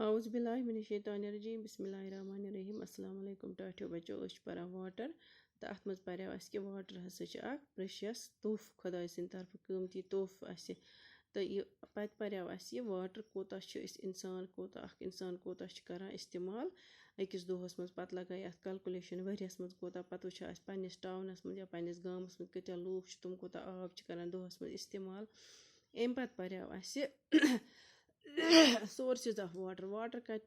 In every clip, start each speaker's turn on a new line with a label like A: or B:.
A: औज़ बिल्लाहि मिनश शैतानिर रजीम बिस्मिल्लाहिर्रहमानिर्रहीम अस्सलाम वालेकुम टाठियो बच्चो अस परान वाटर तो अत मज पर्याव अस कि वाटर हसा प्रेशियस तोहफ खुदा सिंद तरफ कीमती तोहफ अस तो यह पत पर्याव अस वाटर इंसान कोता करान इस्तेमाल अकिस दोहस मज पत लगाई अत कैलकुलेशन वरियस मज कोता पत वुचा अस पन्निस टाउनस मज या पन्निस गामस मज कत्या लूक तुम कोता आब करान दोहस मज इस्तेमाल अम पत पर्याव अस सोर्सेज ऑफ वाटर वाटर कत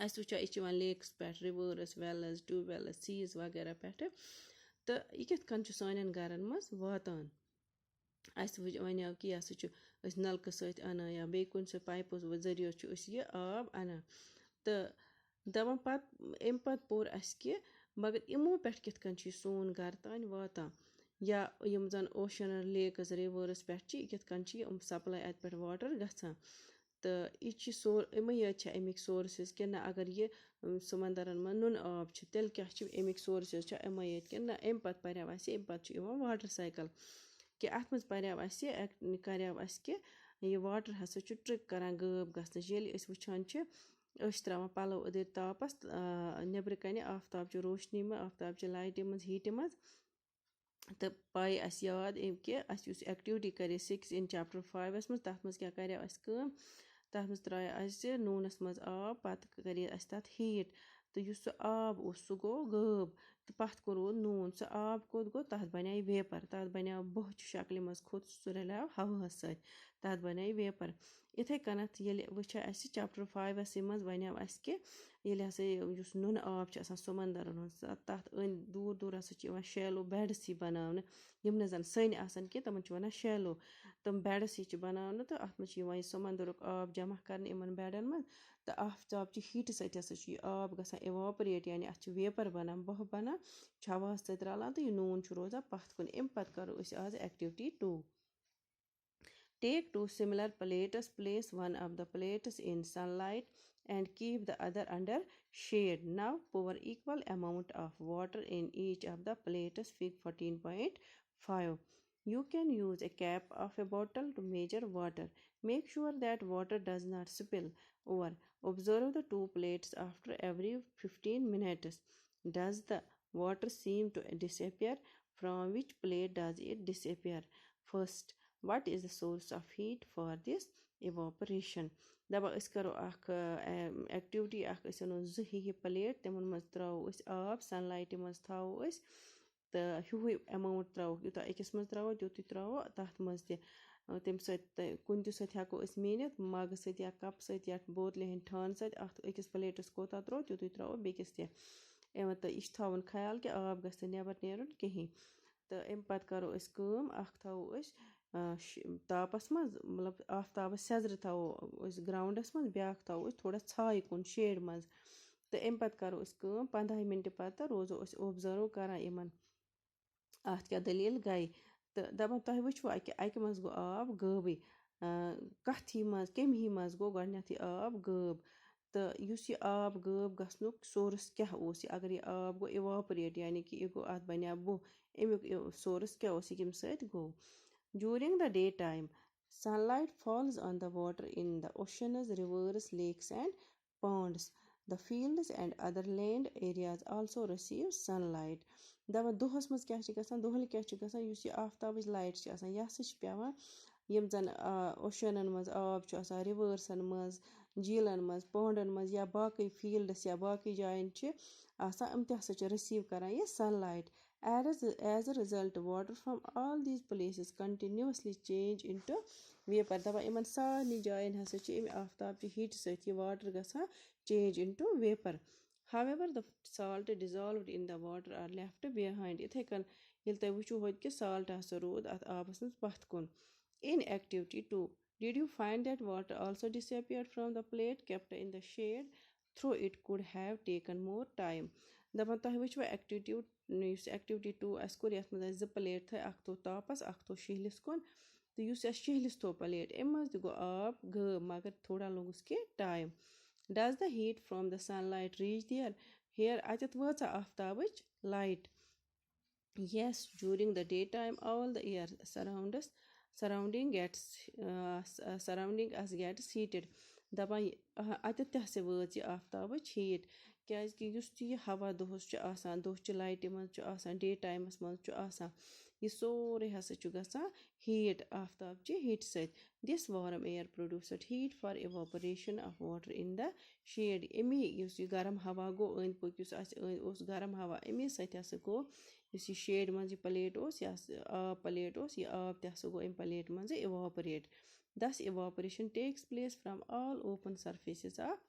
A: अस वुचा यह लेक्स पे रिवर्स वेल्स ट्यूब वेल्स सीज वगैरह पे तो यह कित कन सान गरन मज वातान अस वनो कि यह नलकह सत अना या बे कुन पाइपों जरियो यह आब अना तो दपान पत अम पत पोर अस कि मगर यमो पे कित कन सोन गर तान वातान या यम जन ओशन लेक्स रिवर्स पे कित कन सप्लाई अत पे वाटर गसान तो यह यमे यत अमिक सोर्सेज कि ना अगर यह समंदरन मन नुन आब तेल क्या अमिक सोर्सेज अमे यत कि ना अम पत पर्याव अस अम पत वाटर साइकिल कि अत मज पर्याव अस कर्याव अस कि यह वाटर हसा ट्रिक करान गब गसनच येल अस वुचान त्रावान पलो अदर तापस नेबर कन आफ्ताब रोशनी में आफ्ताब लाइट मज हीट मज तो पाई अस याद कि अस एक्टिविटी करे 6 इन चैप्टर 5 मज तथ मज क्या कर्याव अस तथ मज त्राय अस नूनस मज आब पत करे अस तथ हीट तो सह आब सह गो गब तो पथ कुन रोद नून सह आब कोत गो तथ बने वेपर तथ बने बहच शक्ल मज खोत सह रलियाव हवास सत तथ बने वेपर इथे कनत ये वुचा अस चैप्टर 5 मज वनेव अस कि ये हसा नुन आब समंदरन तथ दूर दूर हसा शैलो बेड्स ही बनाने यम न जन सन आसान कि तमन वन शैलो तम बेड्स ही बनाने तो अत मज समंदरुक आब जमा कर इन बेडन मज तो आफ्ताब हीट सत आब गसान इवापरेट यानी अत वेपर बनान बह बनान हवास सत रलान तो यह नून रोजान पथ कुन अम पत करो आज activity 2 Take two similar plates, place one of the plates in sunlight and keep the other under shade. Now pour equal amount of water in each of the plates, fig 14.5. You can use a cap of a bottle to measure water. Make sure that water does not spill over. Observe the two plates after every 15 minutes. Does the water seem to disappear? From which plate does it disappear? First, what is the source of heat for this evaporation? दबा अस करो activity अनो जि plate तिमन मज throw आब sunlight मज थो तो हूँ अमाउंट त्रो यूता अकिस मज त्रो तुत त्रो तथ मज तम कुन हेको मीनित मग सत या कप सत या बोतल हंद ठान सत अकिस प्लेटस कोता त्रो तुत त्रो बेकिस तो यह थवन ख्याल कि आब गस नेबर नेरुन कहीं तो अम पत करो थो तापस मज मतलब आफ्ताब सेजर थो ग्राउंडस मज ब्या थो थोड़ा छाय कुन शेड मज तो अम पत करो 15 मिनट पत रोजो ऑब्जर्व करान इमन अत क्या दलील गई तो दपान तुम वो अकि मज गो आब गबे कथ ही मज कम ही मज गो गडनथ आब गब तो यह आब गब गसनुक सोर्स क्या अगर यह आब गो इवापरेट यानी कि यह गो अत बने बो अमुक सोर्स क्या यम सत गो During the daytime, sunlight falls on the water in the oceans, rivers, lakes, and ponds. The fields and other land areas also receive sunlight. दपन दोहस मज क्या गसान दोहल क्या गसान युस यह आफ्ताबच लाइट यह पेवान यम जन ओशनन मज आब रिवर्सन मज झीलन मज पॉन्डन मज या बाकी फील्ड्स या बाकी जायन आम तसा रिसीव करान यह sunlight as a result water from all these places continuously change into vapor दपा इमन सारनी जायन हसा आफ्ताब हीट सत यह water गसान change into vapor. However, the salt dissolved in the water are left behind. इथे कन ये तुम वो हो कि salt हसा रोद अत आबस मज पथ कुन. In activity 2, did you find that water also disappeared from the plate kept in the shade? Though it could have taken more time. दपन तुम वो एक्टिविटी 2 अस कोर ये मज जो प्लेट थे अख तो तापस अख तो शिहलिस कुन तो शिहलिस थो प्लेट अम मज गो आब गब मगर थोड़ा लोगस के time Does the heat from the sunlight reach there? Here अतत वाचा आफ्ताबच light. Yes, during the daytime all the air surrounds surrounding us gets heated. دَپان اَتٮ۪تھ تہِ ہسا وٲژ یہِ آفتابٕچ ہیٖٹ کیٛازِکہِ یُس تہِ یہِ ہوا دۄہَس چھُ آسان دۄہچہِ لایٹہِ منٛز چھُ آسان ڈے ٹایمَس منٛز چھُ آسان یہِ سورُے ہسا چھُ گژھان ہیٖٹ آفتابچہِ ہیٖٹہِ سۭتۍ this warm air produced heat for evaporation of water in the shade اَمی یُس یہِ گرم ہوا گوٚو أنٛدۍ پٔکۍ یُس اَسہِ اوس گرم ہوا اَمی سۭتۍ ہسا گوٚو یُس یہِ شیڈِ منٛز یہِ پلیٹ اوس یہِ آب پلیٹ اوس یہِ آب تہِ ہسا گوٚو اَمہِ پلیٹ منٛزٕ evaporate thus evaporation takes place from all open surfaces of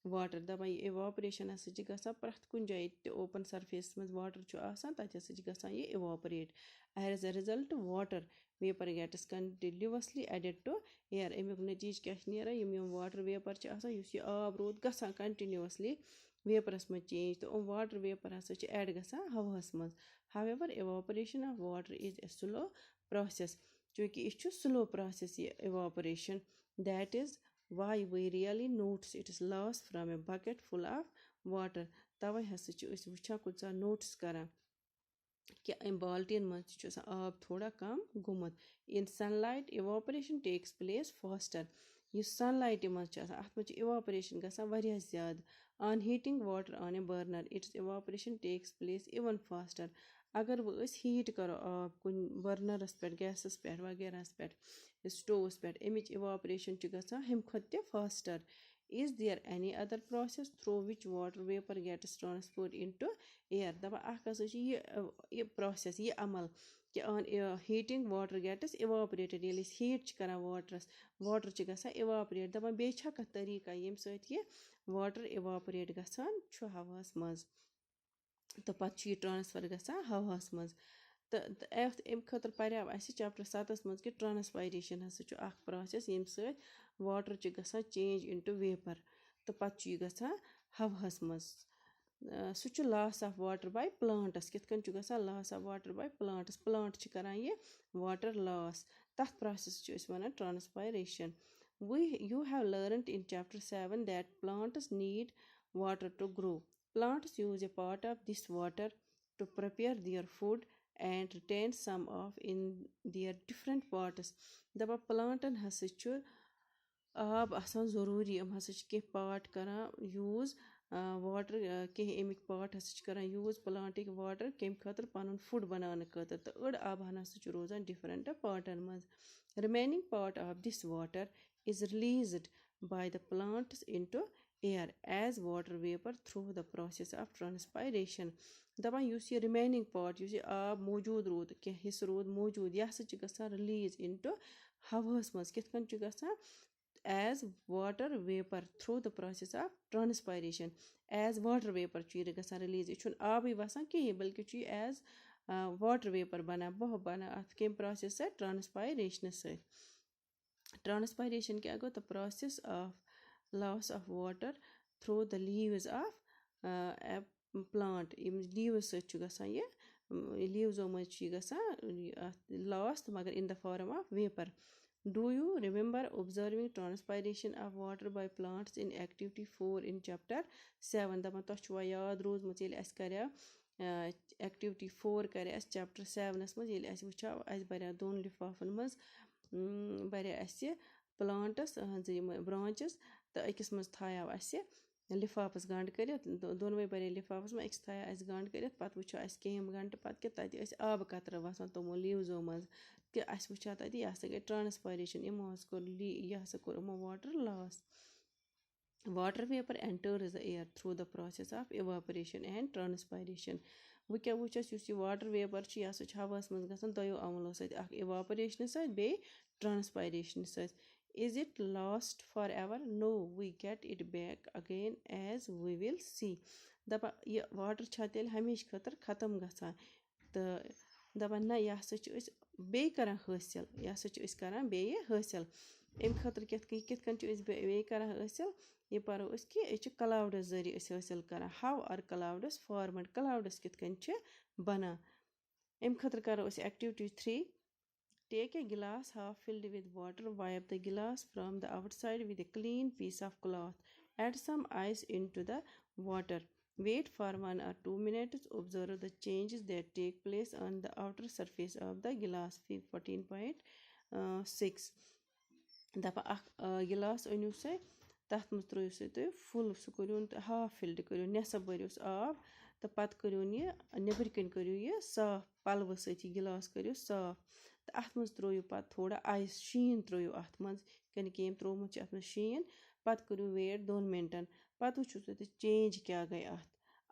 A: water دَپان یہِ اِواپریشن ہسا چھِ گژھان پرٛٮ۪تھ کُنہِ جایہِ تہِ اوپن سرفیسَس منٛز واٹر چھُ آسان تَتہِ ہسا چھِ گژھان یہِ evaporates as a result water vapour gets continuously added to air اَمیُک نٔتیٖجہٕ کیٛاہ چھِ نیران یِم واٹر ویپر چھِ آسان یُس یہِ آب روٗد گژھان کنٹِنیوٗوَسلی ویپرَس منٛز چینج تہٕ یِم واٹر ویپر ہسا چھِ ایڈ گژھان ہواہَس منٛز however evaporation of water is a slow process چوٗنٛکہِ یہِ چھُ slow process یہِ evaporation that is why we really notice its loss from a bucket full of water تَوَے ہسا چھِ أسۍ وٕچھان کُنہِ ساتہٕ نوٹِس کران کہِ اَمہِ بالٹیٖن منٛز تہِ چھُ آسان آب تھوڑا کم گوٚمُت in sunlight evaporation takes place faster یُس سن لایٹہِ منٛز چھِ آسان اَتھ منٛز چھِ اِواپریشن گژھان واریاہ زیادٕ on heating water on a burner its evaporation takes place even faster اگر وۄنۍ أسۍ ہیٖٹ کرو آب کُنہِ بٔرنرَس پٮ۪ٹھ گیسَس پٮ۪ٹھ وغیرہَس پٮ۪ٹھ سٹووَس پٮ۪ٹھ اَمِچ اِواپریشن چھِ گژھان ہُمہِ کھۄتہٕ تہِ faster is there any other process through which water vapor gets transferred into air دَپان اکھ ہسا چھِ یہِ پروسیس یہِ عمل کہِ آن ہیٖٹِنگ واٹر گیٹٕس اِواپریٹِڈ ییٚلہِ أسۍ ہیٖٹ چھِ کران واٹر چھِ گژھان اِواپریٹ دَپان بیٚیہِ چھا کانٛہہ طریٖقہ ییٚمہِ سۭتۍ یہِ واٹر اِواپریٹ گژھان چھُ ہواہَس منٛز تہٕ پَتہٕ چھُ یہِ ٹرانسفر گژھان ہواہَس منٛز تہٕ اَمہِ خٲطرٕ پریو اَسہِ چیپٹر 7 منٛز کہِ ٹرانسپایریشن ہسا چھُ اکھ پروسیس ییٚمہِ سۭتۍ واٹر چھُ گژھان چینج اِنٹو ویپر تہٕ پَتہٕ چھُ یہِ گژھان ہواہَس منٛز سُہ چھُ loss of water by plants کِتھ کٔنۍ چھُ گژھان loss of water by plants plant چھِ کران یہِ واٹر لاس تَتھ پروسیس چھِ أسۍ وَنان ٹرانسپایریشن you have learned in chapter 7 that plants need water to grow plants use a part of this water to prepare their food and retain some of in their different parts دَپان پلانٹن ہسا چھُ آب آسان ضروٗری یِم ہسا چھِ کیٚنٛہہ پارٹ کران یوٗز واٹر کیٚنٛہہ اَمِکۍ پارٹ ہسا چھِ کران یوٗز پلانٹٕکۍ واٹر کَمہِ خٲطرٕ پَنُن فُڈ بَناونہٕ خٲطرٕ تہٕ أڑ آبہٕ ہن ہسا چھُ روزان ڈِفرنٹ پارٹن منٛز remaining part of this water is released by the plants into air as water vapor through the process of transpiration دَپان یُس یہِ رِمینِنگ پارٹ یُس یہِ آب موٗجوٗد روٗد کیٚنٛہہ حِصہٕ روٗد موٗجوٗد یہِ ہسا چھُ گژھان رِلیٖز اِنٹو ہواہَس منٛز کِتھ کٔنۍ چھُ گژھان as water vapour through the process of transpiration as water vapour چھُ یہِ گژھان رِلیٖز یہِ چھُنہٕ آبٕے وَسان کِہیٖنۍ بٔلکہِ چھُ یہِ ایز واٹر ویپر بَنان بَنان اَتھ کَمہِ پروسیس سۭتۍ ٹرانسپایریشنہٕ سۭتۍ ٹرانسپایریشن کیاہ گوٚو the process of loss of water through the leaves of plant یِم لیٖوٕز سۭتۍ چھُ گژھان یہِ لیٖوزو منٛز چھُ یہِ گژھان لاس تہٕ مگر in the form of viper Do you remember observing transpiration of water by plants in activity 4 in chapter 7 دَپان تۄہہِ چھُوا یاد روٗزمٕژ ییٚلہِ اَسہِ کَریو activity 4 کَرے اَسہِ chapter 7 منٛز ییٚلہِ اَسہِ وٕچھو اَسہِ بَریو 2 لِفافَن منٛز بَرے اَسہِ پلانٹس یِم برانچِز تہٕ أکِس منٛز تھایو اَسہِ لِفافَس گنٛڈ کٔرِتھ دۄنوَے بَرے لِفافَس منٛز أکِس تھایو اَسہِ گنٛڈ کٔرِتھ پَتہٕ وٕچھو اَسہِ کیٚمۍ گنٛٹہٕ پَتہٕ کہِ تَتہِ ٲسۍ آبہٕ قطرٕ وَسان تِمو لیٖوزو منٛز کہِ اَسہِ وٕچھو تَتہِ یہِ ہسا گٔے ٹرانسپایریشن یِمو حظ کوٚر یہِ ہسا کوٚر یِمو water loss water vapour enters the air through the process of evaporation and transpiration وۄنۍ کیاہ وٕچھ اَسہِ یُس یہِ واٹر ویپر چھُ یہِ ہسا چھُ ہواہَس منٛز گژھان دۄیو عملو سۭتۍ اکھ اِواپریشنہٕ سۭتۍ بیٚیہِ ٹرانسپایریشنہٕ سۭتۍ is it lost forever no we get it back again as we will see دَپان یہِ واٹر چھا تیٚلہِ ہمیشہٕ خٲطرٕ ختم گژھان تہٕ دَپان نہ یہِ ہسا چھِ أسۍ بیٚیہِ کران حٲصِل یہِ ہسا چھِ أسۍ کران بیٚیہِ حٲصِل اَمہِ خٲطرٕ کِتھ کٔنۍ چھِ أسۍ بیٚیہِ کران حٲصِل یہِ پَرو أسۍ کہِ أسۍ چھِ کلاوڈٕس ذٔریعہِ أسۍ حٲصِل کران how are clouds formed کلاوڈٕس کِتھ کٔنۍ چھِ بنان اَمہِ خٲطرٕ کرو أسۍ activity 3 Take a glass half filled with water, wipe the glass from the outside with a clean piece of cloth. Add some ice into the water. Wait for 1 or 2 minutes. Observe the changes that take place on the outer surface of the glass. 14.1 6 دَپان اَکھ glass أنِو سا تَتھ منٛز ترٲیِو سا تُہۍ full سُہ کٔرۍہوٗن ہاف فِلڈ کٔرِو نٮ۪صف بٔرۍہوٗس آب تہٕ پَتہٕ کٔرۍہوٗن یہِ نیٚبٕرۍ کِنۍ کٔرِو یہِ صاف پَلوٕ سۭتۍ یہِ گِلاس کٔرِو صاف تہٕ اَتھ منٛز ترٲیِو پَتہٕ تھوڑا آیِس شیٖن ترٲیِو اَتھ منٛز یِتھ کٔنۍ أمۍ ترومُت چھُ اَتھ منٛز شیٖن پَتہٕ کٔرِو ویٹ 2 مِنٹَن پَتہٕ وٕچھِو تُہۍ چینٛج کیٛاہ گٔے اَتھ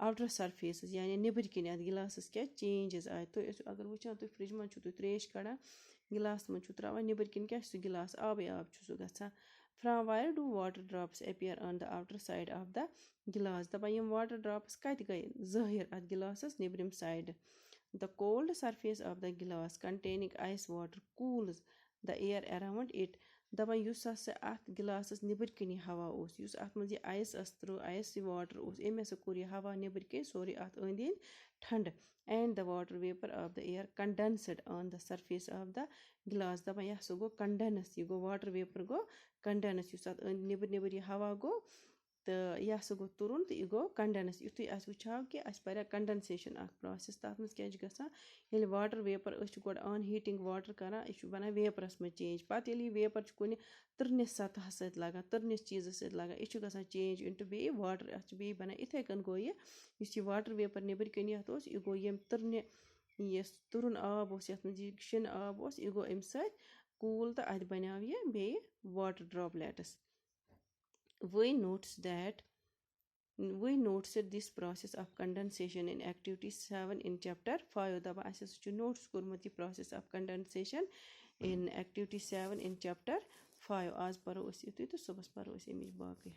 A: آوٹَر سَرفیسٕز یعنی نیٚبٕرۍ کِنۍ اَتھ گِلاسَس کیٛاہ چینٛجِز آے تُہۍ ٲسِو اگر وٕچھان تُہۍ فرٛجہِ منٛز چھُو تُہۍ ترٛیش کَڑان گِلاسَس منٛز چھُو ترٛاوان نیٚبٕرۍ کِنۍ کیٛاہ چھُ سُہ گِلاس آبٕے آب چھُ سُہ گژھان from where do water drops appear on the outer side of the glass دَپان یِم واٹَر ڈرٛاپٕس کَتہِ گٔے ظٲہِر اَتھ گِلاسَس نیٚبرِم سایڈٕ the cold surface of the glass containing ice water cools the air around it دَپان یُس ہسا اَتھ گِلاسَس نیٚبٕرۍ کِنی ہوا اوس یُس اَتھ منٛز یہِ آیِس آیِس یہِ واٹَر اوس أمۍ ہسا کوٚر یہِ ہوا نیٚبٕرۍ کِنۍ سورُے اَتھ أنٛدۍ أنٛدۍ ٹھنٛڈٕ and the water vapor of the air condensed on the surface of the glass دَپان یہِ ہسا گوٚو کنڈٮ۪نٕس یہِ گوٚو واٹَر ویپَر گوٚو کنڈٮ۪نٕس یُس اَتھ أنٛدۍ نیٚبٕرۍ نیٚبٕرۍ یہِ ہوا گوٚو تہٕ یہِ ہسا گوٚو تُرُن تہٕ یہِ گوٚو کنڈٮ۪نٕس یُتھُے اَسہِ وٕچھاو کہِ اَسہِ پَریٛاو کنڈَنسیشَن اَکھ پرٛاسٮ۪س تَتھ منٛز کیٛاہ چھِ گژھان ییٚلہِ واٹَر ویپَر أسۍ چھِ گۄڈٕ آن ہیٖٹِنٛگ واٹَر کَران یہِ چھُ بَنان ویپرَس منٛز چینٛج پَتہٕ ییٚلہِ یہِ ویپَر چھُ کُنہِ تٕرنِس سطحَس سۭتۍ لَگان تٕرنِس چیٖزَس سۭتۍ لَگان یہِ چھُ گژھان چینٛج اِنٹُہ بیٚیہِ واٹَر اَتھ چھِ بیٚیہِ بَنان یِتھَے کٔنۍ گوٚو یہِ یُس یہِ واٹَر ویپَر نیٚبٕرۍ کِنۍ یَتھ اوس یہِ گوٚو ییٚمہِ تٕرنہِ یُس تُرُن آب اوس یَتھ منٛز یہِ شِنہٕ آب اوس یہِ گوٚو اَمہِ سۭتۍ کوٗل تہٕ اَتہِ بَنیٛو یہِ بیٚیہِ water droplets we noticed this process of condensation in activity 7 in chapter 5 دَپان اَسہِ ہسا چھُ نوٹٕس کوٚرمُت یہِ process of condensation in activity 7 in chapter 5 آز پَرو أسۍ یُتُے تہٕ صُبحَس پَرو أسۍ اَمِچ باقٕے